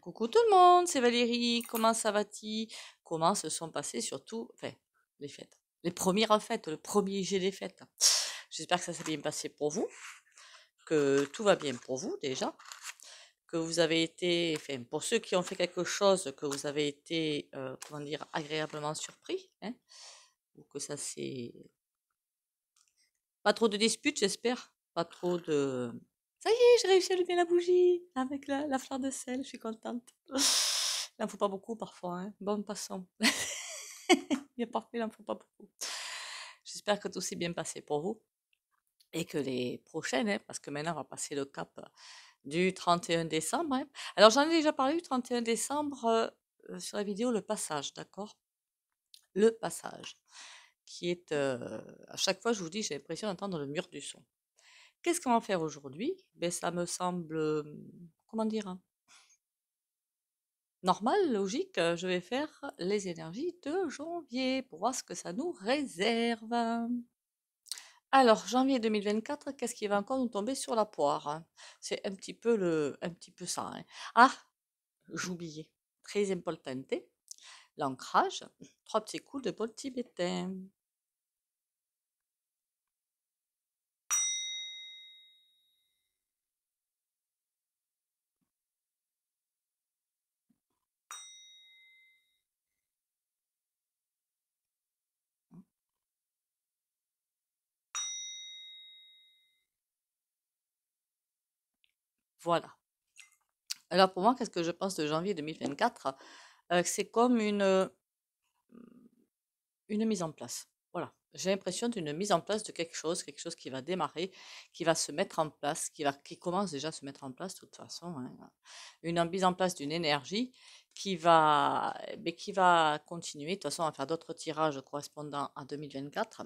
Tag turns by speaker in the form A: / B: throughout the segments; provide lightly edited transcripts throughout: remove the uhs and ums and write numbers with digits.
A: Coucou tout le monde, c'est Valérie. Comment ça va-t-il? Comment se sont passées surtout, enfin, les fêtes? Les premières fêtes, le premier jet des fêtes. J'espère que ça s'est bien passé pour vous, que tout va bien pour vous déjà, que vous avez été, enfin, pour ceux qui ont fait quelque chose, que vous avez été, comment dire, agréablement surpris, hein, ou que ça s'est... Pas trop de disputes, j'espère. Pas trop de... Ça y est, j'ai réussi à allumer la bougie avec la fleur de sel, je suis contente. Il n'en faut pas beaucoup parfois, hein. Bon, passons. Il est parfait, il n'en faut pas beaucoup. J'espère que tout s'est bien passé pour vous et que les prochaines, hein, parce que maintenant on va passer le cap du 31 décembre. Hein. Alors j'en ai déjà parlé du 31 décembre sur la vidéo Le Passage, d'accord? Le Passage, qui est, à chaque fois je vous dis, j'ai l'impression d'entendre le mur du son. Qu'est-ce qu'on va faire aujourd'hui? Ben, ça me semble, comment dire, hein, normal, logique. Je vais faire les énergies de janvier pour voir ce que ça nous réserve. Alors, janvier 2024, qu'est-ce qui va encore nous tomber sur la poire? Hein. C'est un petit peu ça. Hein. Ah, j'oubliais. Très importante. L'ancrage. 3 petits coups de bol tibétain. Voilà. Alors pour moi, qu'est-ce que je pense de janvier 2024? C'est comme une mise en place. Voilà. J'ai l'impression d'une mise en place de quelque chose qui va démarrer, qui va se mettre en place, qui commence déjà à se mettre en place de toute façon. Hein. Une mise en place d'une énergie qui va continuer. De toute façon, on va faire d'autres tirages correspondant à 2024.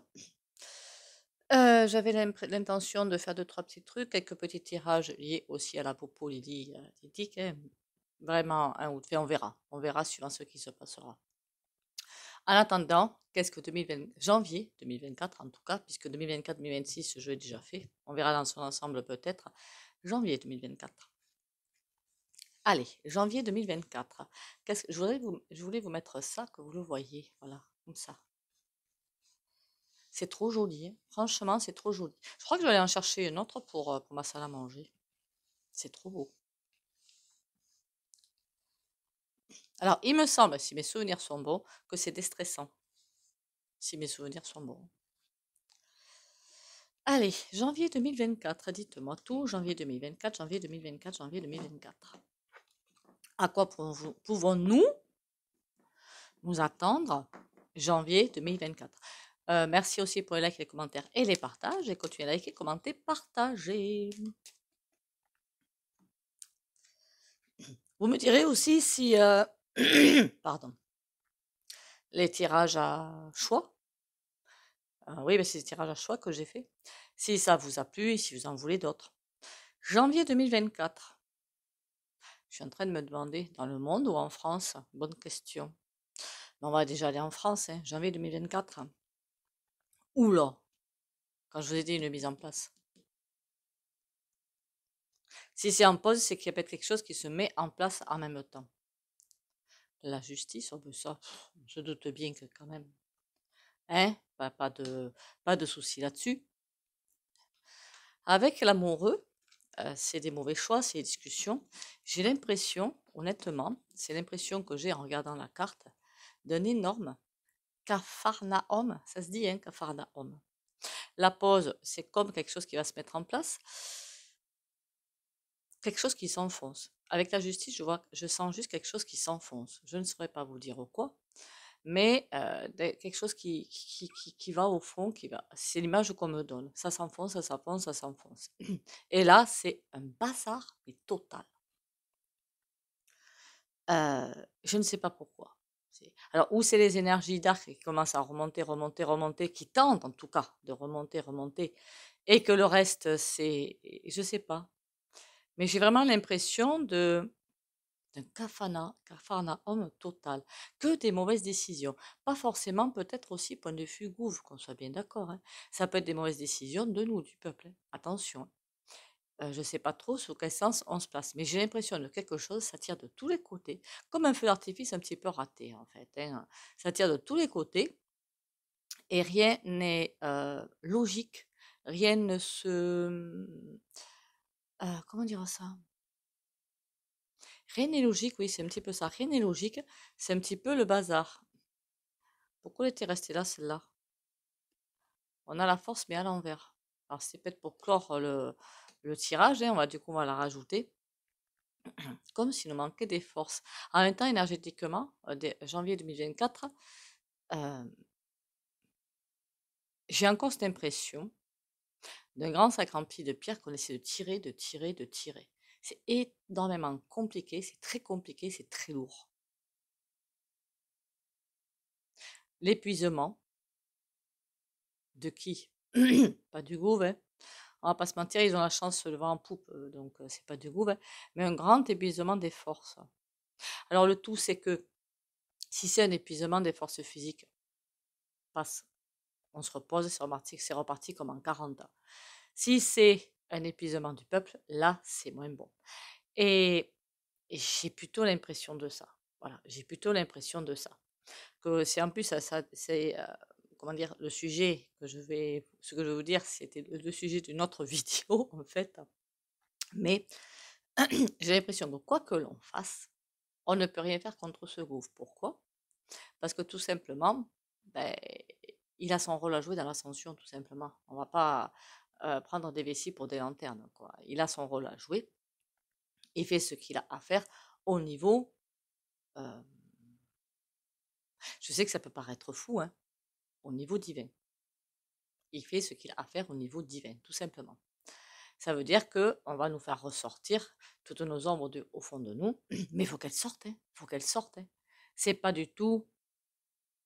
A: J'avais l'intention de faire 2, 3 petits trucs, quelques petits tirages liés aussi à la popo Lily hein. Vraiment, un ou deux, on verra. On verra suivant ce qui se passera. En attendant, qu'est-ce que janvier 2024 en tout cas, puisque 2024-2026, ce jeu est déjà fait. On verra dans son ensemble peut-être. Janvier 2024. Allez, janvier 2024. Je voulais vous mettre ça, que vous le voyez. Voilà, comme ça. C'est trop joli. Hein. Franchement, c'est trop joli. Je crois que je vais aller en chercher une autre pour ma salle à manger. C'est trop beau. Alors, il me semble, si mes souvenirs sont bons, que c'est déstressant. Si mes souvenirs sont bons. Allez, janvier 2024, dites-moi tout. Janvier 2024, janvier 2024, janvier 2024. À quoi pouvons-nous nous attendre janvier 2024? Merci aussi pour les likes, les commentaires et les partages. Et continuez à liker, commenter, partager. Vous me direz aussi si... pardon. Les tirages à choix. Oui, mais c'est des tirages à choix que j'ai fait. Si ça vous a plu et si vous en voulez d'autres. Janvier 2024. Je suis en train de me demander, dans le monde ou en France? Bonne question. On va déjà aller en France, hein, janvier 2024. Oula, quand je vous ai dit une mise en place. Si c'est en pause, c'est qu'il y a peut-être quelque chose qui se met en place en même temps. La justice, on veut ça. Je doute bien que quand même. Hein? Pas de souci là-dessus. Avec l'amoureux, c'est des mauvais choix, c'est des discussions. J'ai l'impression, honnêtement, c'est l'impression que j'ai en regardant la carte, d'un énorme capharnaüm. Ça se dit, hein, capharnaüm. La pause, c'est comme quelque chose qui va se mettre en place, quelque chose qui s'enfonce. Avec la justice, je sens juste quelque chose qui s'enfonce. Je ne saurais pas vous dire quoi, mais quelque chose qui va au fond, c'est l'image qu'on me donne. Ça s'enfonce, ça s'enfonce, ça s'enfonce. Et là, c'est un bazar, mais total. Je ne sais pas pourquoi. Alors, ou c'est les énergies d'arc qui commencent à remonter, remonter, remonter, qui tentent en tout cas de remonter, remonter, et que le reste, je sais pas. Mais j'ai vraiment l'impression d'un capharnaüm total, que des mauvaises décisions. Pas forcément, peut-être aussi, point de vue gouv, qu'on soit bien d'accord. Hein. Ça peut être des mauvaises décisions de nous, du peuple. Hein. Attention. je ne sais pas trop sous quel sens on se place, mais j'ai l'impression de quelque chose, ça tire de tous les côtés, comme un feu d'artifice un petit peu raté en fait, hein. Ça tire de tous les côtés et rien n'est logique, rien ne se... comment dire ça? Rien n'est logique, oui, c'est un petit peu ça. Rien n'est logique, c'est un petit peu le bazar. Pourquoi elle était restée là, celle-là? On a la force, mais à l'envers. Alors, c'est peut-être pour clore le tirage, hein, du coup, on va la rajouter. Comme s'il nous manquait des forces. En même temps, énergétiquement, dès janvier 2024, euh, j'ai encore cette impression d'un grand sac rempli de pierres qu'on essaie de tirer, de tirer, de tirer. C'est énormément compliqué, c'est très lourd. L'épuisement de qui? Pas du gouvernement, hein. On va pas se mentir, ils ont la chance de le vent en poupe, donc c'est pas du gouvernement, mais un grand épuisement des forces. Alors le tout, c'est que si c'est un épuisement des forces physiques, passe, on se repose, c'est reparti comme en 40 ans. Si c'est un épuisement du peuple, là, c'est moins bon. Et j'ai plutôt l'impression de ça. Voilà, j'ai plutôt l'impression de ça. Que c'est en plus, c'est, comment dire, le sujet ce que je vais vous dire, c'était le sujet d'une autre vidéo, en fait. Mais j'ai l'impression que quoi que l'on fasse, on ne peut rien faire contre ce gouffre. Pourquoi? Parce que tout simplement, ben, il a son rôle à jouer dans l'ascension, tout simplement. On va pas prendre des vessies pour des lanternes, quoi. Il a son rôle à jouer. Il fait ce qu'il a à faire au niveau... euh, je sais que ça peut paraître fou, hein, au niveau divin. Il fait ce qu'il a à faire au niveau divin, tout simplement. Ça veut dire qu'on va nous faire ressortir toutes nos ombres au fond de nous, mais il faut qu'elles sortent, hein. Il faut qu'elles sortent, hein. C'est pas du tout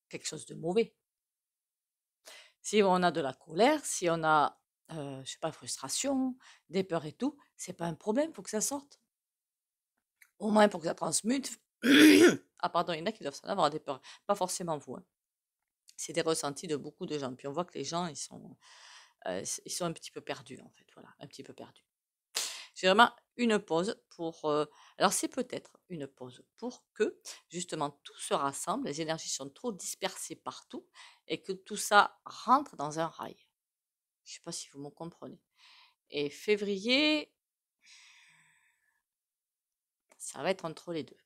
A: quelque chose de mauvais. Si on a de la colère, si on a, je sais pas, frustration, des peurs et tout, c'est pas un problème, il faut que ça sorte. Au moins pour que ça transmute. Ah pardon, il y en a qui doivent s'en avoir des peurs, pas forcément vous, hein. C'est des ressentis de beaucoup de gens. Puis on voit que les gens, ils sont un petit peu perdus en fait, voilà, un petit peu perdus. J'ai vraiment une pause pour... alors c'est peut-être une pause pour que justement tout se rassemble, les énergies sont trop dispersées partout et que tout ça rentre dans un rail. Je ne sais pas si vous me comprenez. Et février, ça va être entre les deux.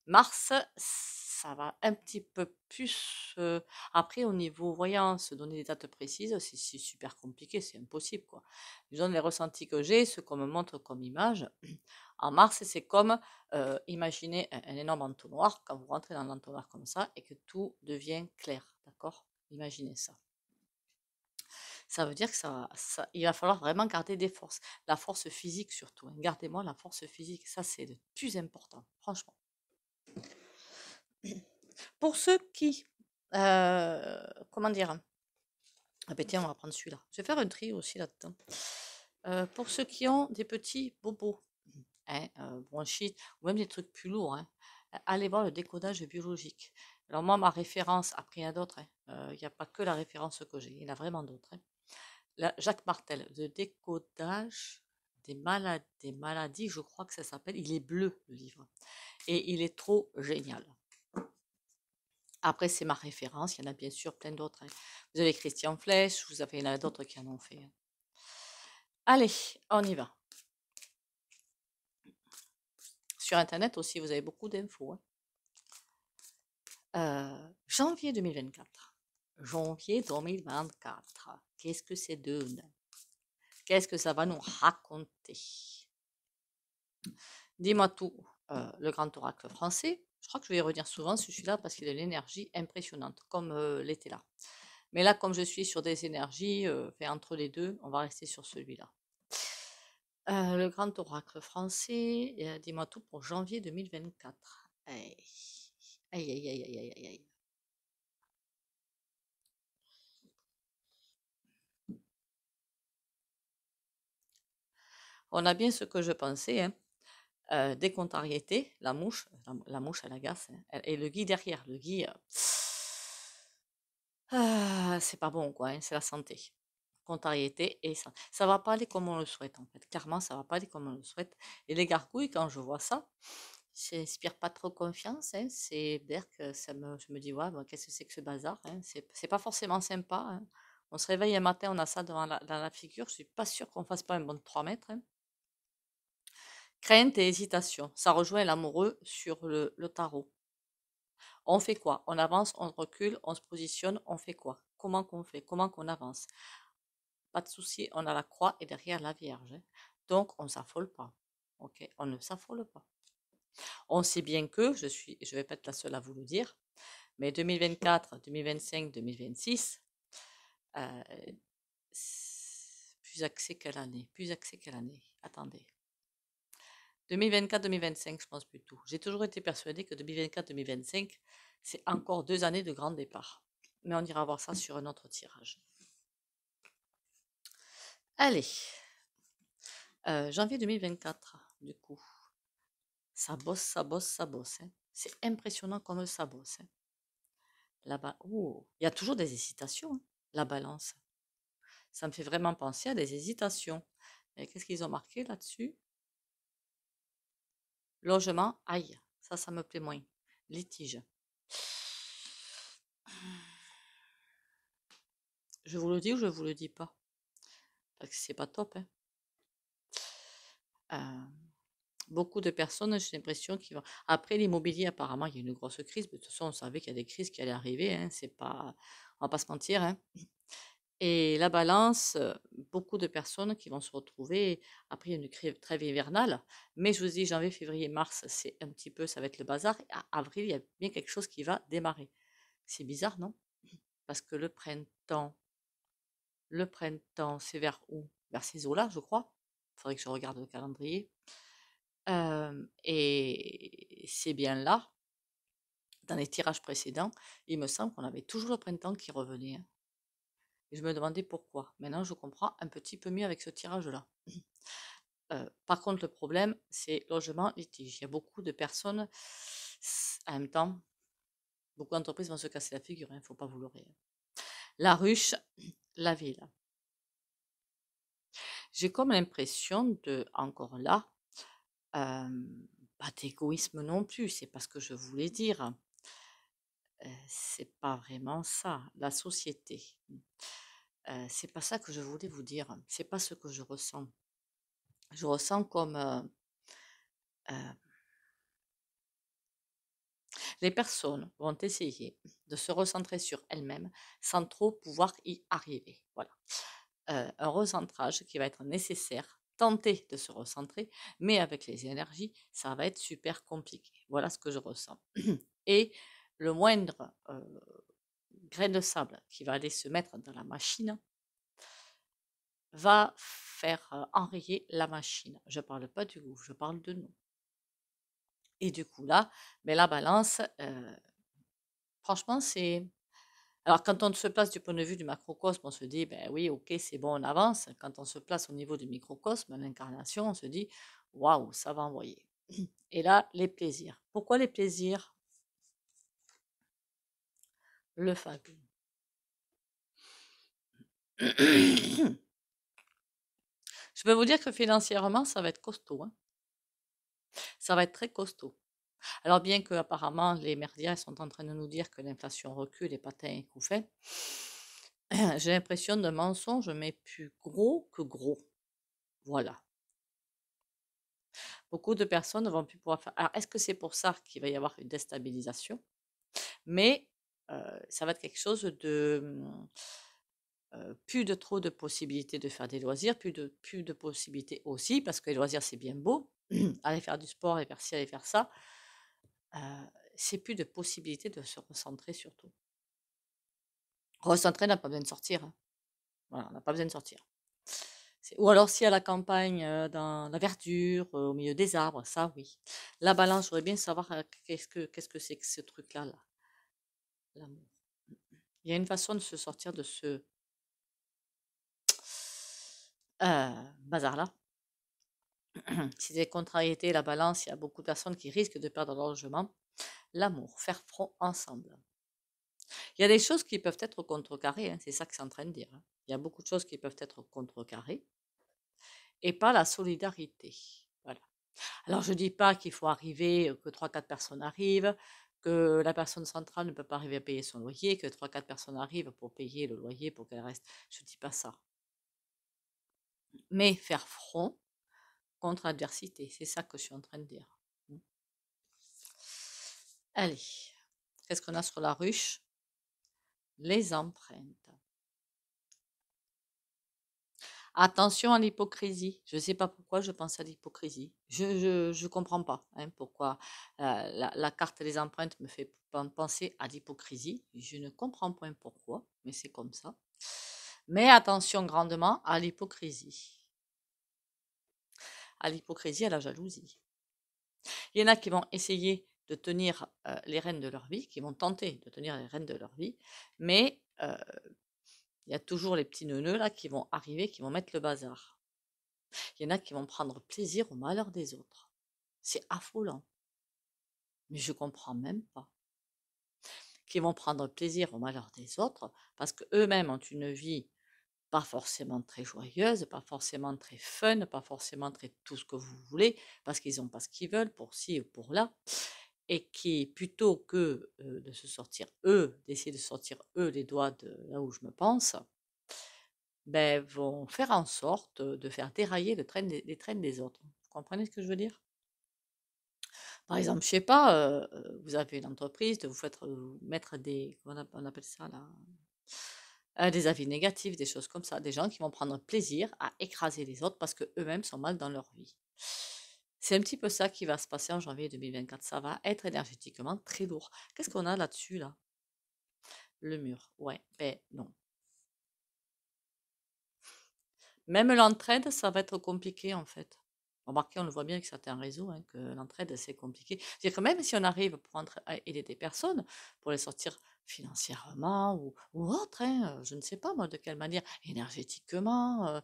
A: Mars, ça va un petit peu plus... après, au niveau voyance, donner des dates précises, c'est super compliqué, c'est impossible, quoi. Je donne les ressentis que j'ai, ce qu'on me montre comme image. En mars, c'est comme, imaginez un énorme entonnoir, quand vous rentrez dans l'entonnoir comme ça, et que tout devient clair, d'accord? Imaginez ça. Ça veut dire que il va falloir vraiment garder des forces. La force physique surtout, hein. Gardez-moi la force physique, ça c'est le plus important, franchement. Pour ceux qui, comment dire? Ah ben tiens, on va prendre celui-là. Je vais faire un tri aussi là-dedans. Pour ceux qui ont des petits bobos, hein, bronchites, ou même des trucs plus lourds, hein, allez voir le décodage biologique. Alors moi, ma référence, après il y en a d'autres, hein, il n'y a pas que la référence que j'ai, il y en a vraiment d'autres, hein. Jacques Martel, le décodage des maladies, je crois que ça s'appelle. Il est bleu, le livre. Et il est trop génial. Après, c'est ma référence. Il y en a bien sûr plein d'autres, hein. Vous avez Christian Flech, il y en a d'autres qui en ont fait, hein. Allez, on y va. Sur Internet aussi, vous avez beaucoup d'infos, hein. Janvier 2024. Janvier 2024. Qu'est-ce que c'est de... Qu'est-ce que ça va nous raconter? Dis-moi tout, le grand oracle français. Je crois que je vais y revenir souvent sur celui-là parce qu'il a une énergie impressionnante, comme l'était là. Mais là, comme je suis sur des énergies, entre les deux, on va rester sur celui-là. Le grand oracle français, dis-moi tout pour janvier 2024. Aïe, aïe, aïe, aïe, aïe, aïe, aïe. On a bien ce que je pensais, hein. Décontrariété, la mouche, la mouche elle agace, hein. Et le gui derrière, le gui, c'est pas bon quoi, hein, c'est la santé. Contrariété et ça va pas aller comme on le souhaite en fait. Clairement, ça va pas aller comme on le souhaite. Et les gargouilles, quand je vois ça, ça inspire pas trop confiance. Hein. C'est-à-dire que je me dis, ouais, bon, qu'est-ce que c'est que ce bazar, hein. C'est pas forcément sympa. Hein. On se réveille un matin, on a ça dans la figure. Je suis pas sûre qu'on fasse pas un bond de 3 mètres. Hein. Crainte et hésitation. Ça rejoint l'amoureux sur le tarot. On fait quoi? On avance, on recule, on se positionne, on fait quoi? Comment qu'on fait? Comment qu'on avance? Pas de souci, on a la croix et derrière la Vierge. Hein. Donc, on ne s'affole pas. Ok, on ne s'affole pas. On sait bien que, je vais pas être la seule à vous le dire, mais 2024, 2025, 2026, plus axé quelle année? Plus axé quelle année? Attendez. 2024-2025, je pense plutôt. J'ai toujours été persuadée que 2024-2025, c'est encore 2 années de grand départ. Mais on ira voir ça sur un autre tirage. Allez, janvier 2024, du coup. Ça bosse, ça bosse, ça bosse. Hein. C'est impressionnant comme ça bosse. Hein. Là-bas, oh, il y a toujours des hésitations, hein, la balance. Ça me fait vraiment penser à des hésitations. Et qu'est-ce qu'ils ont marqué là-dessus? Logement, aïe, ça me plaît moins. Litige. Je vous le dis ou je vous le dis pas? Parce que c'est pas top. Hein. Beaucoup de personnes, j'ai l'impression qu'ils vont. Après l'immobilier, apparemment, il y a une grosse crise. Mais de toute façon, on savait qu'il y a des crises qui allaient arriver. Hein. C'est pas, on va pas se mentir. Hein. Et la balance, beaucoup de personnes qui vont se retrouver après une trêve hivernale. Mais je vous dis, janvier, février, mars, c'est un petit peu, ça va être le bazar. Et à avril, il y a bien quelque chose qui va démarrer. C'est bizarre, non? Parce que le printemps, c'est vers où? Vers ces eaux-là, je crois. Il faudrait que je regarde le calendrier. Et c'est bien là, dans les tirages précédents, il me semble qu'on avait toujours le printemps qui revenait. Hein. Et je me demandais pourquoi. Maintenant, je comprends un petit peu mieux avec ce tirage-là. Par contre, le problème, c'est logement, litige. Il y a beaucoup de personnes, en même temps, beaucoup d'entreprises vont se casser la figure, il ne faut pas vous leurrer. La ruche, la ville. J'ai comme l'impression de, encore là, pas d'égoïsme non plus, c'est pas ce que je voulais dire. C'est pas vraiment ça, la société. C'est pas ça que je voulais vous dire, c'est pas ce que je ressens. Je ressens comme les personnes vont essayer de se recentrer sur elles-mêmes sans trop pouvoir y arriver. Voilà. Un recentrage qui va être nécessaire, tenter de se recentrer, mais avec les énergies, ça va être super compliqué. Voilà ce que je ressens. Et le moindre grain de sable qui va aller se mettre dans la machine va faire enrayer la machine. Je ne parle pas du gouffre, je parle de nous. Et du coup là, mais la balance, franchement, c'est... Alors quand on se place du point de vue du macrocosme, on se dit, ben oui, ok, c'est bon, on avance. Quand on se place au niveau du microcosme, l'incarnation, on se dit, waouh, ça va envoyer. Et là, les plaisirs. Pourquoi les plaisirs? Le fabuleux. Je peux vous dire que financièrement, ça va être costaud. Hein. Ça va être très costaud. Alors bien que apparemment les merdias sont en train de nous dire que l'inflation recule et patin et coup fait, j'ai l'impression d'un mensonge mais plus gros que gros. Voilà. Beaucoup de personnes ne vont plus pouvoir faire. Alors est-ce que c'est pour ça qu'il va y avoir une déstabilisation? Mais ça va être quelque chose de plus de trop de possibilités de faire des loisirs, plus de possibilités aussi, parce que les loisirs c'est bien beau, aller faire du sport, aller faire ci, aller faire ça, c'est plus de possibilités de se recentrer surtout. Recentrer n'a pas besoin de sortir. Hein. Voilà, on n'a pas besoin de sortir. Ou alors si à la campagne, dans la verdure, au milieu des arbres, ça oui. La balance, je voudrais bien savoir qu'est-ce que c'est que ce truc-là, là, l'amour. Il y a une façon de se sortir de ce bazar-là. Si des contrariétés, la balance, il y a beaucoup de personnes qui risquent de perdre leur logement. L'amour, faire front ensemble. Il y a des choses qui peuvent être contrecarrées, hein, c'est ça que c'est en train de dire. Hein. Il y a beaucoup de choses qui peuvent être contrecarrées et pas la solidarité. Voilà. Alors, je ne dis pas qu'il faut arriver, que 3-4 personnes arrivent, que la personne centrale ne peut pas arriver à payer son loyer, que 3-4 personnes arrivent pour payer le loyer pour qu'elle reste. Je ne dis pas ça. Mais faire front contre l'adversité, c'est ça que je suis en train de dire. Allez, qu'est-ce qu'on a sur la ruche? Les empreintes. Attention à l'hypocrisie. Je ne sais pas pourquoi je pense à l'hypocrisie. Je comprends pas pourquoi la carte des empreintes me fait penser à l'hypocrisie. Je ne comprends pas pourquoi, mais c'est comme ça. Mais attention grandement à l'hypocrisie. À l'hypocrisie, à la jalousie. Il y en a qui vont essayer de tenir les rênes de leur vie, qui vont tenter de tenir les rênes de leur vie, mais il y a toujours les petits neuneux là qui vont arriver, qui vont mettre le bazar. Il y en a qui vont prendre plaisir au malheur des autres. C'est affolant. Mais je comprends même pas. Qui vont prendre plaisir au malheur des autres parce qu'eux-mêmes ont une vie pas forcément très joyeuse, pas forcément très fun, pas forcément très tout ce que vous voulez, parce qu'ils n'ont pas ce qu'ils veulent pour ci ou pour là. Et qui, plutôt que de se sortir d'essayer de sortir les doigts de là où je me pense, ben, vont faire en sorte de faire dérailler les trains des autres. Vous comprenez ce que je veux dire? Par exemple, je sais pas, vous avez une entreprise, vous faites mettre des, comment on appelle ça là, des avis négatifs, des choses comme ça, des gens qui vont prendre plaisir à écraser les autres parce que eux-mêmes sont mal dans leur vie. C'est un petit peu ça qui va se passer en janvier 2024. Ça va être énergétiquement très lourd. Qu'est-ce qu'on a là-dessus là? Le mur. Ouais, ben non. Même l'entraide, ça va être compliqué en fait. Remarquez, on le voit bien avec certains réseaux, que l'entraide, c'est compliqué. C'est-à-dire que même si on arrive pour aider des personnes, pour les sortir financièrement ou autre, je ne sais pas moi de quelle manière, énergétiquement,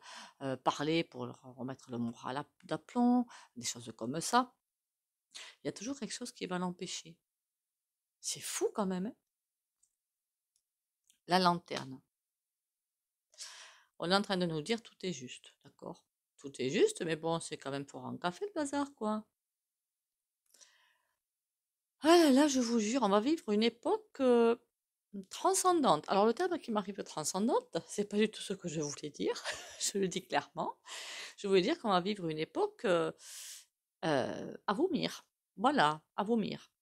A: parler pour leur remettre le moral d'aplomb, des choses comme ça, il y a toujours quelque chose qui va l'empêcher. C'est fou quand même, hein. La lanterne. On est en train de nous dire tout est juste, d'accord? Tout est juste, mais bon, c'est quand même pour un café le bazar, quoi. Ah là, je vous jure, on va vivre une époque transcendante. Alors, le terme qui m'arrive transcendante, c'est pas du tout ce que je voulais dire, je le dis clairement. Je voulais dire qu'on va vivre une époque à vomir. Voilà, à vomir.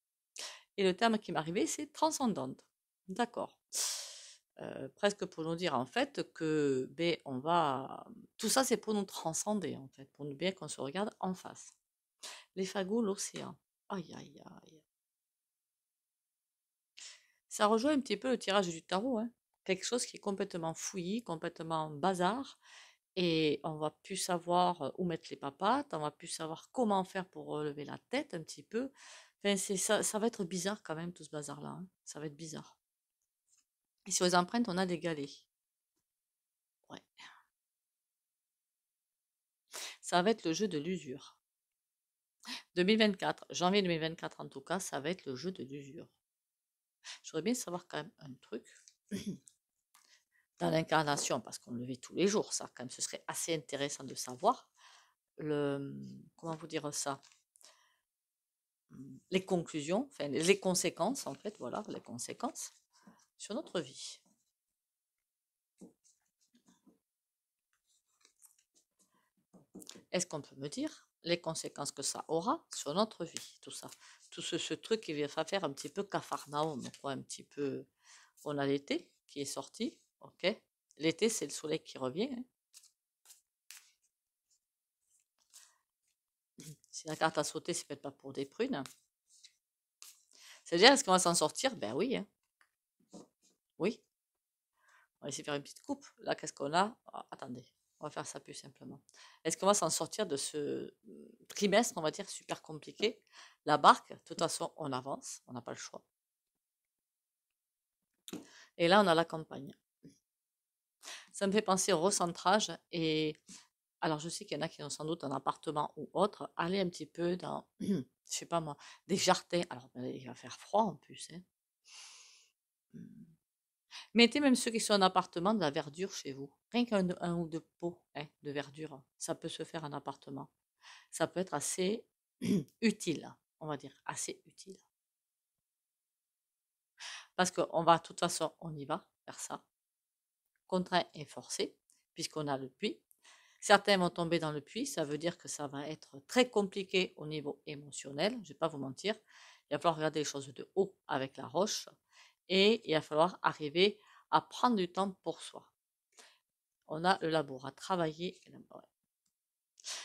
A: Et le terme qui m'arrivait, c'est transcendante. D'accord. Presque pour nous dire en fait que ben, on va. Tout ça, c'est pour nous transcender en fait, pour nous bien qu'on se regarde en face. Les fagots, l'océan. Aïe, aïe, aïe. Ça rejoint un petit peu le tirage du tarot, hein. Quelque chose qui est complètement fouillis, complètement bazar, et on va plus savoir où mettre les papates, on va plus savoir comment faire pour relever la tête un petit peu. Enfin, ça va être bizarre quand même tout ce bazar-là, hein. Ça va être bizarre. Et sur les empreintes, on a des galets. Ouais. Ça va être le jeu de l'usure. 2024, janvier 2024 en tout cas, ça va être le jeu de l'usure. J'aurais bien savoir quand même un truc dans l'incarnation, parce qu'on le vit tous les jours, ça, quand même, ce serait assez intéressant de savoir comment vous dire ça, les conclusions, enfin les conséquences en fait, voilà, les conséquences sur notre vie. Est-ce qu'on peut me dire les conséquences que ça aura sur notre vie, tout ça, tout ce truc qui va faire un petit peu Capharnaüm, quoi, un petit peu. On a l'été qui est sorti, ok. L'été, c'est le soleil qui revient, hein. Si la carte a sauté, c'est peut-être pas pour des prunes. C'est-à-dire, est-ce qu'on va s'en sortir? Ben oui, hein. Oui. On va essayer de faire une petite coupe. Là, qu'est-ce qu'on a? Ah, attendez, on va faire ça plus simplement. Est-ce qu'on va s'en sortir de ce trimestre, on va dire, super compliqué? La barque, de toute façon, on avance, on n'a pas le choix. Et là, on a la campagne. Ça me fait penser au recentrage. Et alors, je sais qu'il y en a qui ont sans doute un appartement ou autre. Aller un petit peu dans, je sais pas moi, des jardins. Alors, ben, il va faire froid en plus, hein. Mettez même ceux qui sont en appartement de la verdure chez vous. Rien qu'un ou deux pots hein, de verdure, ça peut se faire en appartement. Ça peut être assez utile, on va dire, assez utile. Parce qu'on va, de toute façon, on y va faire ça, contraint et forcé, puisqu'on a le puits. Certains vont tomber dans le puits, ça veut dire que ça va être très compliqué au niveau émotionnel, je ne vais pas vous mentir. Il va falloir regarder les choses de haut avec la roche et il va falloir arriver à prendre du temps pour soi. On a le labour à travailler.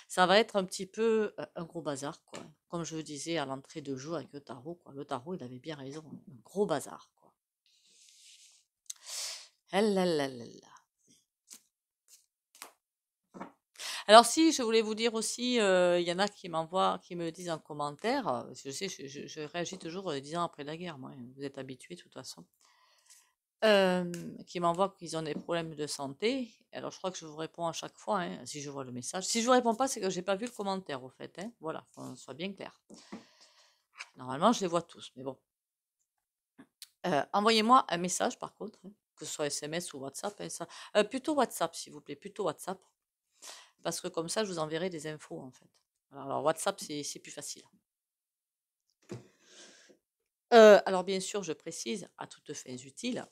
A: Ça va être un petit peu un gros bazar, quoi. Comme je le disais à l'entrée de jeu avec le tarot, quoi. Le tarot, il avait bien raison, un gros bazar, quoi. Ah là là là là. Alors si, je voulais vous dire aussi, il y en a qui m'envoient, qui me disent en commentaire, parce que je sais, je réagis toujours 10 ans après la guerre, moi, hein, vous êtes habitués de toute façon, qui m'envoient qu'ils ont des problèmes de santé. Alors je crois que je vous réponds à chaque fois, hein, si je vois le message. Si je vous réponds pas, c'est que j'ai pas vu le commentaire, au fait, hein. Voilà, qu'on soit bien clair. Normalement, je les vois tous, mais bon. Envoyez-moi un message, par contre, hein, que ce soit SMS ou WhatsApp, hein, ça. Plutôt WhatsApp, s'il vous plaît, plutôt WhatsApp. Parce que comme ça, je vous enverrai des infos, en fait. Alors WhatsApp, c'est plus facile. Alors bien sûr, je précise, à toutes fins utiles,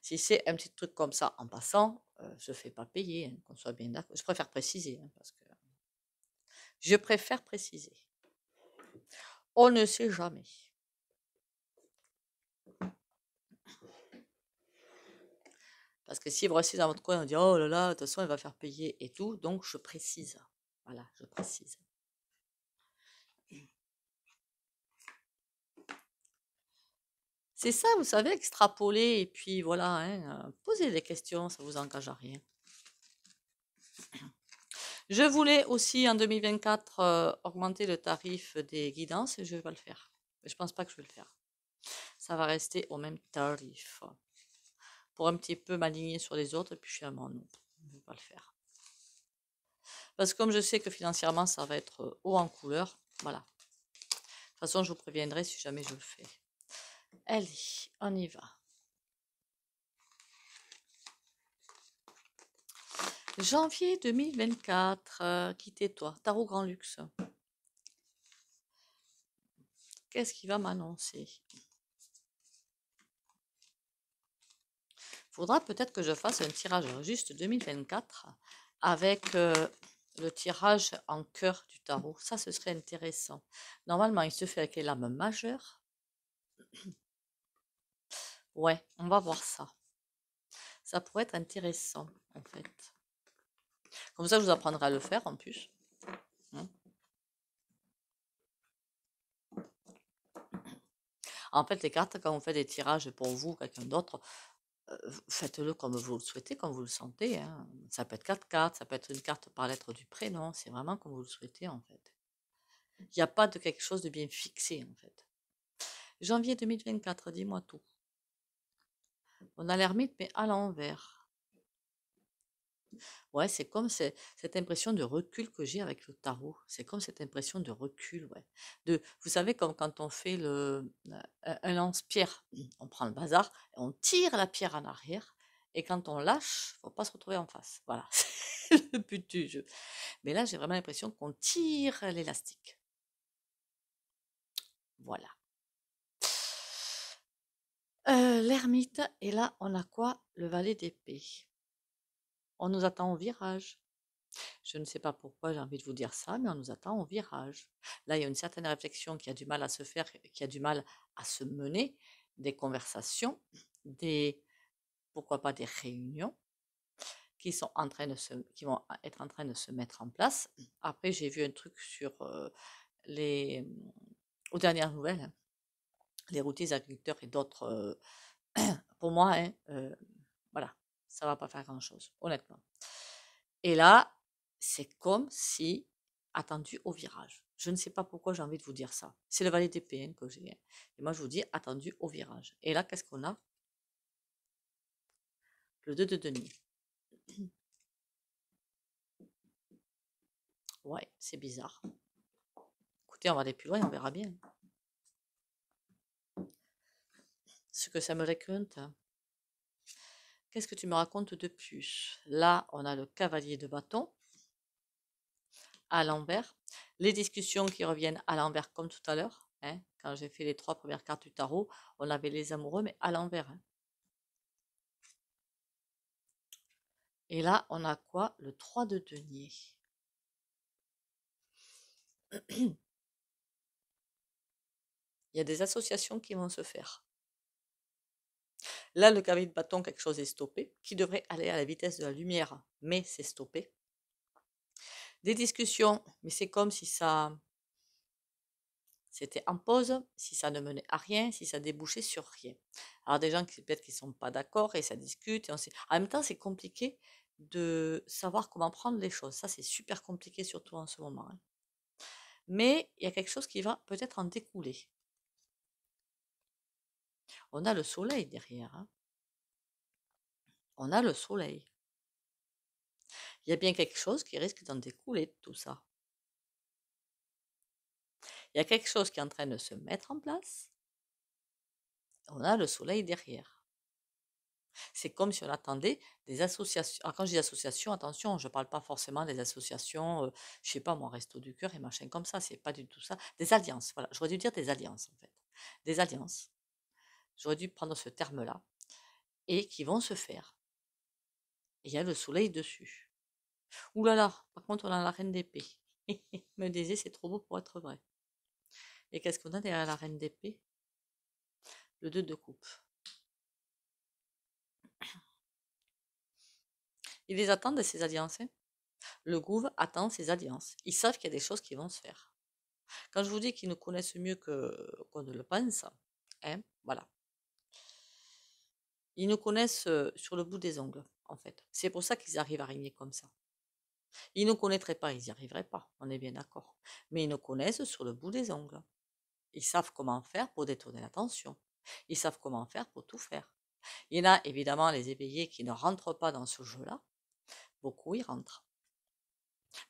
A: si c'est un petit truc comme ça en passant, je ne fais pas payer, hein, qu'on soit bien d'accord. Je préfère préciser, hein, parce que je préfère préciser. On ne sait jamais. Parce que si vous restez dans votre coin, on dit oh là là, de toute façon, elle va faire payer et tout, donc je précise. Voilà, je précise. C'est ça, vous savez, extrapoler et puis voilà, hein, poser des questions, ça vous engage à rien. Je voulais aussi en 2024 augmenter le tarif des guidances et je vais pas le faire. Je pense pas que je vais le faire. Ça va rester au même tarif. Pour un petit peu m'aligner sur les autres et puis finalement non, je vais pas le faire. Parce que comme je sais que financièrement ça va être haut en couleur, voilà. De toute façon je vous préviendrai si jamais je le fais. Allez, on y va. Janvier 2024, qui tais-toi, Tarot Grand Luxe. Qu'est-ce qui va m'annoncer? Faudra peut-être que je fasse un tirage juste 2024 avec le tirage en cœur du tarot. Ça, ce serait intéressant. Normalement, il se fait avec les lames majeures. Ouais, on va voir ça. Ça pourrait être intéressant, en fait. Comme ça, je vous apprendrai à le faire en plus. Hein. En fait, les cartes, quand vous faites des tirages pour vous ou quelqu'un d'autre, faites-le comme vous le souhaitez, comme vous le sentez. Hein. Ça peut être 4 cartes, ça peut être une carte par lettre du prénom. C'est vraiment comme vous le souhaitez, en fait. Il n'y a pas de quelque chose de bien fixé, en fait. Janvier 2024, dis-moi tout. On a l'ermite, mais à l'envers. Ouais, c'est comme cette impression de recul que j'ai avec le tarot. C'est comme cette impression de recul, ouais. Vous savez, comme quand on fait un lance-pierre, on prend le bazar, et on tire la pierre en arrière, et quand on lâche, faut pas se retrouver en face. Voilà, c'est le but du jeu. Mais là, j'ai vraiment l'impression qu'on tire l'élastique. Voilà. L'ermite, et là, on a quoi? Le valet d'épée. On nous attend au virage. Je ne sais pas pourquoi j'ai envie de vous dire ça, mais on nous attend au virage. Là, il y a une certaine réflexion qui a du mal à se faire, qui a du mal à se mener, des conversations, pourquoi pas des réunions qui vont être en train de se mettre en place. Après, j'ai vu un truc sur aux dernières nouvelles, hein, les routiers agriculteurs et d'autres. Pour moi, hein, voilà, ça va pas faire grand-chose, honnêtement. Et là, c'est comme si attendu au virage. Je ne sais pas pourquoi j'ai envie de vous dire ça. C'est le valet d'épée hein, que j'ai. Et moi, je vous dis attendu au virage. Et là, qu'est-ce qu'on a? Le 2 de denier. Ouais, c'est bizarre. Écoutez, on va aller plus loin, on verra bien. Ce que ça me raconte. Qu'est-ce que tu me racontes de plus? Là, on a le cavalier de bâton à l'envers. Les discussions qui reviennent à l'envers comme tout à l'heure. Hein, quand j'ai fait les 3 premières cartes du tarot, on avait les amoureux, mais à l'envers. Hein. Et là, on a quoi? Le 3 de denier. Il y a des associations qui vont se faire. Là, le cavalier de bâton, quelque chose est stoppé, qui devrait aller à la vitesse de la lumière, mais c'est stoppé. Des discussions, mais c'est comme si ça c'était en pause, si ça ne menait à rien, si ça débouchait sur rien. Alors des gens qui peut-être qui sont pas d'accord et ça discute. En même temps, c'est compliqué de savoir comment prendre les choses. Ça, c'est super compliqué, surtout en ce moment. Hein. Mais il y a quelque chose qui va peut-être en découler. On a le soleil derrière. Hein. On a le soleil. Il y a bien quelque chose qui risque d'en découler de tout ça. Il y a quelque chose qui est en train de se mettre en place. On a le soleil derrière. C'est comme si on attendait des associations. Alors quand je dis associations, attention, je ne parle pas forcément des associations, je sais pas moi, Resto du Cœur et machin comme ça, c'est pas du tout ça. Des alliances, voilà, j'aurais dû dire des alliances en fait. Des alliances. J'aurais dû prendre ce terme-là. Et qui vont se faire. Et il y a le soleil dessus. Ouh là là, par contre on a la reine d'épée. Me disait c'est trop beau pour être vrai. Et qu'est-ce qu'on a derrière la reine d'épée? Le 2 de coupe. Ils les attendent ces alliances. Hein. Le gouv attend ces alliances. Ils savent qu'il y a des choses qui vont se faire. Quand je vous dis qu'ils nous connaissent mieux qu'on ne le pense, hein, voilà. Ils nous connaissent sur le bout des ongles, en fait. C'est pour ça qu'ils arrivent à régner comme ça. Ils ne nous connaîtraient pas, ils n'y arriveraient pas, on est bien d'accord. Mais ils nous connaissent sur le bout des ongles. Ils savent comment faire pour détourner l'attention. Ils savent comment faire pour tout faire. Il y en a évidemment les éveillés qui ne rentrent pas dans ce jeu-là. Beaucoup y rentrent.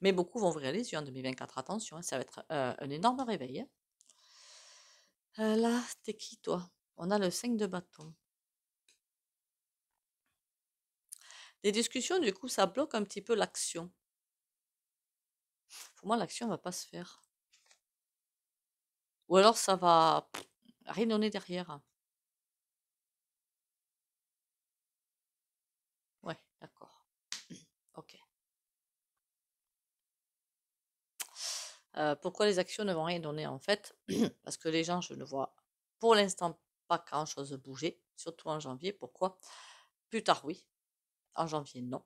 A: Mais beaucoup vont ouvrir les yeux en 2024. Attention, hein, ça va être un énorme réveil. Hein. Là, t'es qui toi? On a le 5 de bâton. Des discussions, du coup, ça bloque un petit peu l'action. Pour moi, l'action ne va pas se faire. Ou alors, ça va rien donner derrière. Ouais, d'accord. Ok. Pourquoi les actions ne vont rien donner en fait? Parce que les gens, je ne vois pour l'instant pas grand-chose bouger, surtout en janvier. Pourquoi? Plus tard, oui. En janvier, non.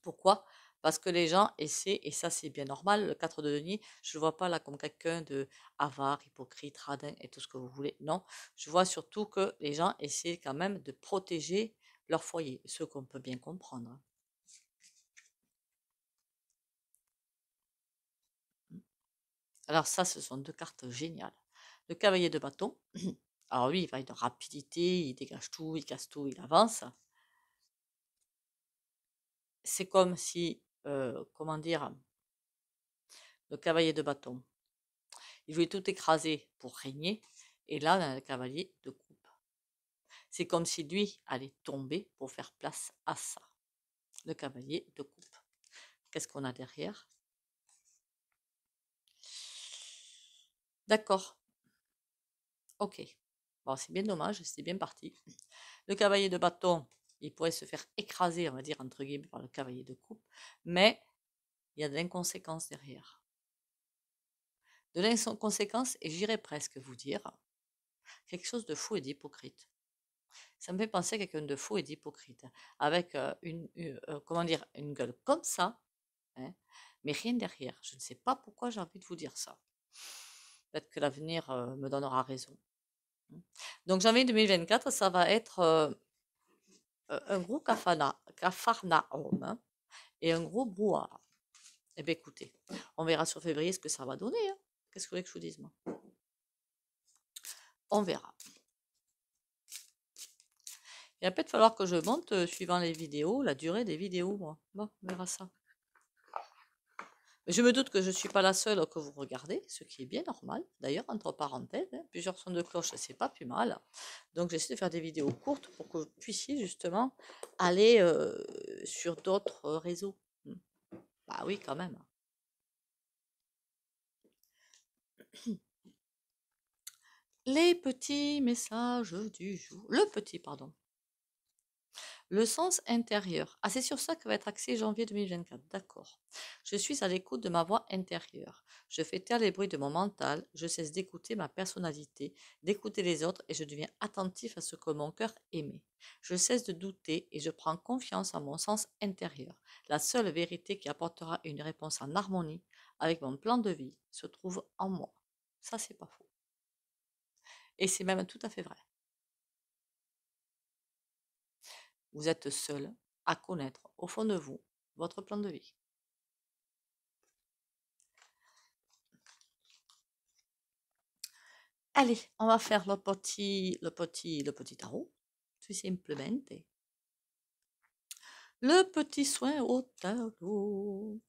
A: Pourquoi? Parce que les gens essaient, et ça c'est bien normal, le 4 de denier, je ne vois pas là comme quelqu'un de avare, hypocrite, radin et tout ce que vous voulez. Non, je vois surtout que les gens essaient quand même de protéger leur foyer, ce qu'on peut bien comprendre. Alors ça, ce sont deux cartes géniales. Le cavalier de bâton, alors lui, il va de rapidité, il dégage tout, il casse tout, il avance. C'est comme si, comment dire, le cavalier de bâton, il voulait tout écraser pour régner, et là, on a le cavalier de coupe. C'est comme si lui allait tomber pour faire place à ça, le cavalier de coupe. Qu'est-ce qu'on a derrière? D'accord, ok. Bon, c'est bien dommage, c'est bien parti. Le cavalier de bâton, il pourrait se faire écraser, on va dire, entre guillemets, par le cavalier de coupe, mais il y a de l'inconséquence derrière. De l'inconséquence, et j'irais presque vous dire, quelque chose de faux et d'hypocrite. Ça me fait penser à quelqu'un de faux et d'hypocrite, avec comment dire, une gueule comme ça, hein, mais rien derrière. Je ne sais pas pourquoi j'ai envie de vous dire ça. Peut-être que l'avenir me donnera raison. Donc janvier 2024, ça va être un gros cafarnaum hein, et un gros brouhaha. Eh bien écoutez, on verra sur février ce que ça va donner. Hein. Qu'est-ce que vous voulez que je vous dise moi? On verra. Il va peut-être falloir que je monte, suivant les vidéos, la durée des vidéos, moi. Bon, on verra ça. Je me doute que je ne suis pas la seule que vous regardez, ce qui est bien normal. D'ailleurs, entre parenthèses, hein, plusieurs sons de cloche, c'est pas plus mal. Donc, j'essaie de faire des vidéos courtes pour que vous puissiez justement aller sur d'autres réseaux. Bah oui, quand même. Les petits messages du jour. Le petit, pardon. Le sens intérieur. Ah, c'est sur ça que va être axé janvier 2024. D'accord. Je suis à l'écoute de ma voix intérieure. Je fais taire les bruits de mon mental. Je cesse d'écouter ma personnalité, d'écouter les autres et je deviens attentif à ce que mon cœur aimait. Je cesse de douter et je prends confiance en mon sens intérieur. La seule vérité qui apportera une réponse en harmonie avec mon plan de vie se trouve en moi. Ça, c'est pas faux. Et c'est même tout à fait vrai. Vous êtes seul à connaître au fond de vous votre plan de vie. Allez, on va faire le petit tarot, tout simplement. Le petit soin au tarot.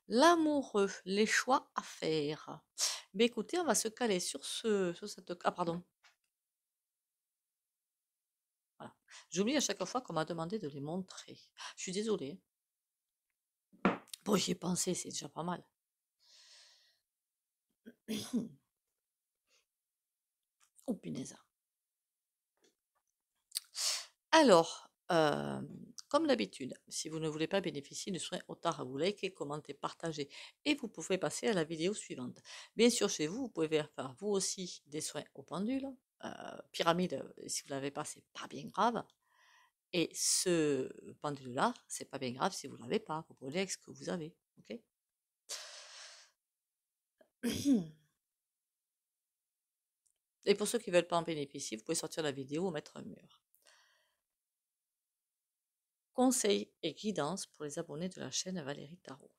A: L'amoureux, les choix à faire. Mais écoutez, on va se caler sur cette... Ah, pardon. Voilà. J'oublie à chaque fois qu'on m'a demandé de les montrer. Je suis désolée. Bon, j'y ai pensé, c'est déjà pas mal. Oh, punaise. Alors, comme d'habitude, si vous ne voulez pas bénéficier du soin au tarot, vous likez, commentez, partagez et vous pouvez passer à la vidéo suivante. Bien sûr, chez vous, vous pouvez faire vous aussi des soins au pendule. Pyramide, si vous ne l'avez pas, c'est pas bien grave. Et ce pendule-là, c'est pas bien grave si vous ne l'avez pas. Vous pouvez avec ce que vous avez. Ok. Et pour ceux qui ne veulent pas en bénéficier, vous pouvez sortir la vidéo ou mettre un mur. Conseils et guidance pour les abonnés de la chaîne Valérie Tarot.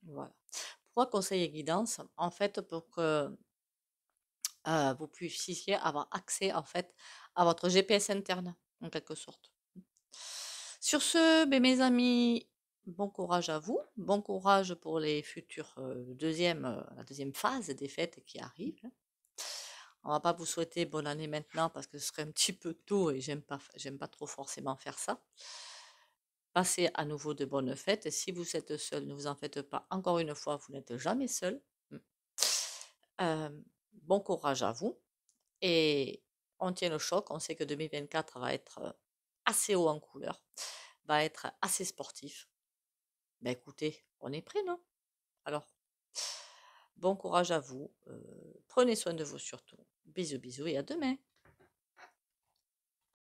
A: Voilà. Pourquoi conseil et guidance? En fait, pour que vous puissiez avoir accès en fait à votre GPS interne, en quelque sorte. Sur ce, ben, mes amis, bon courage à vous, bon courage pour les futures la deuxième phase des fêtes qui arrivent. On va pas vous souhaiter bonne année maintenant parce que ce serait un petit peu tôt et j'aime pas trop forcément faire ça. Passez à nouveau de bonnes fêtes. Si vous êtes seul, ne vous en faites pas. Encore une fois, vous n'êtes jamais seul. Euh, bon courage à vous. Et on tient le choc. On sait que 2024 va être assez haut en couleur, va être assez sportif. Ben écoutez, on est prêt, non? Alors, bon courage à vous. Prenez soin de vous surtout. Bisous, bisous et à demain.